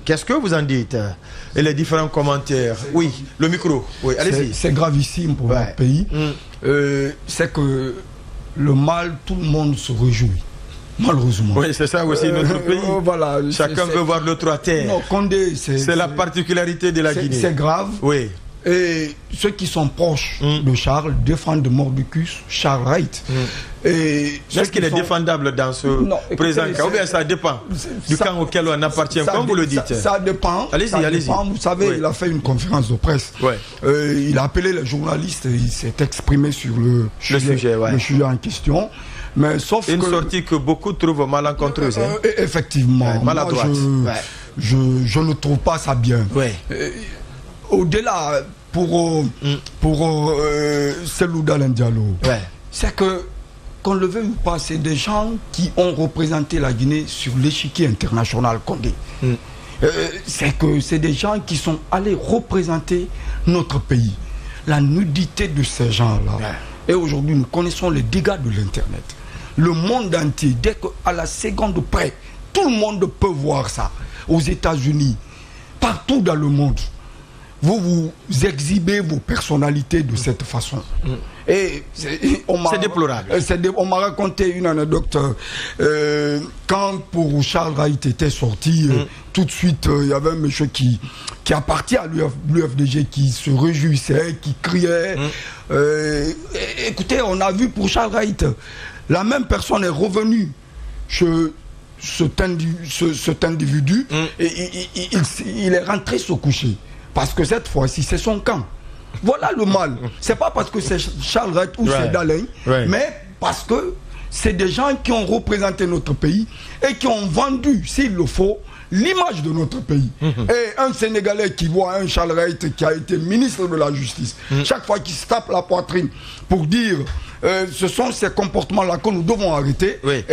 Qu'est-ce que vous en dites? Et les différents commentaires. Oui, le micro. Oui, allez-y. C'est gravissime pour notre pays. C'est que le mal, tout le monde se réjouit. Malheureusement. Oui, c'est ça aussi notre pays. Voilà, chacun veut voir l'autre à terre. Non, Condé, c'est la particularité de la Guinée. C'est grave. Oui. Et ceux qui sont proches de Charles défendent Mordicus, Charles Wright. Est-ce qu'il est défendable dans ce présent cas? Ou bien ça dépend du camp auquel on appartient, comme vous le dites? Ça dépend. Allez-y, allez-y. Vous savez, il a fait une conférence de presse. Il a appelé les journalistes, il s'est exprimé sur le sujet en question. Mais sauf une sortie que beaucoup trouvent malencontreuse. Effectivement. Maladroite. Je ne trouve pas ça bien. Au-delà, pour Selou Dalein Diallo, c'est que, qu'on le veuille ou pas, c'est des gens qui ont représenté la Guinée sur l'échiquier international Condé. C'est que c'est des gens qui sont allés représenter notre pays. La nudité de ces gens-là. Et aujourd'hui, nous connaissons les dégâts de l'Internet. Le monde entier, dès qu'à la seconde près, tout le monde peut voir ça. Aux États-Unis, partout dans le monde. Vous exhibez vos personnalités de cette façon. Et c'est déplorable. On m'a raconté une anecdote. Quand pour Charles Wright était sorti, tout de suite, il y avait un monsieur qui appartient à l'UFDG, qui se réjouissait, qui criait. Écoutez, on a vu pour Charles Wright, la même personne est revenue cet individu et il est rentré se coucher. Parce que cette fois-ci, c'est son camp. Voilà le mal. C'est pas parce que c'est Charles Wright ou c'est Dalein, mais parce que c'est des gens qui ont représenté notre pays et qui ont vendu, s'il le faut, l'image de notre pays. Et un Sénégalais qui voit un Charles Wright qui a été ministre de la Justice, chaque fois qu'il se tape la poitrine pour dire ce sont ces comportements-là que nous devons arrêter. Mais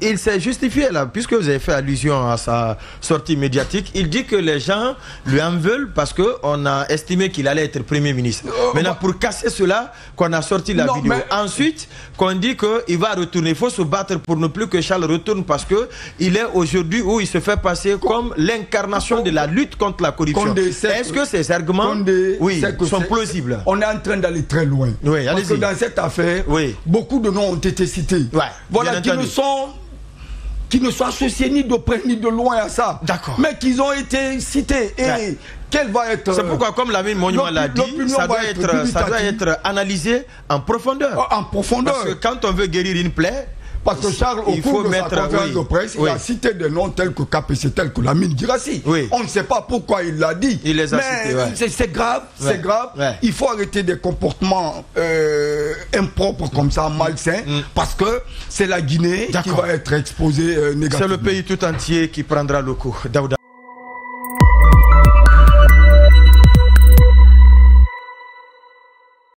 il s'est justifié là, puisque vous avez fait allusion à sa sortie médiatique. Il dit que les gens lui en veulent parce qu'on a estimé qu'il allait être Premier ministre. Maintenant, pour casser cela, qu'on a sorti la vidéo. Ensuite, qu'on dit qu'il va retourner. Il faut se battre pour ne plus que Charles retourne parce qu'il est aujourd'hui où il se fait passer comme l'incarnation de la lutte contre la corruption. Est-ce que ces arguments sont plausibles? On est en train d'aller très loin. Parce que dans cette affaire, beaucoup de noms ont été cités. Voilà, qui ne sont associés ni de près ni de loin à ça. Mais qu'ils ont été cités. Et quel va être... C'est pourquoi, comme Lamine Monument l'a dit, ça doit être analysé en profondeur. Parce que quand on veut guérir une plaie, parce que Charles, au cours de sa conférence de presse, il a cité des noms tels que KPC, tels que Lamine Girassi. On ne sait pas pourquoi il l'a dit. Il les a cités, c'est grave, c'est grave. Il faut arrêter des comportements impropres comme ça, malsains, parce que c'est la Guinée qui va être exposée négativement. C'est le pays tout entier qui prendra le coup. Daouda.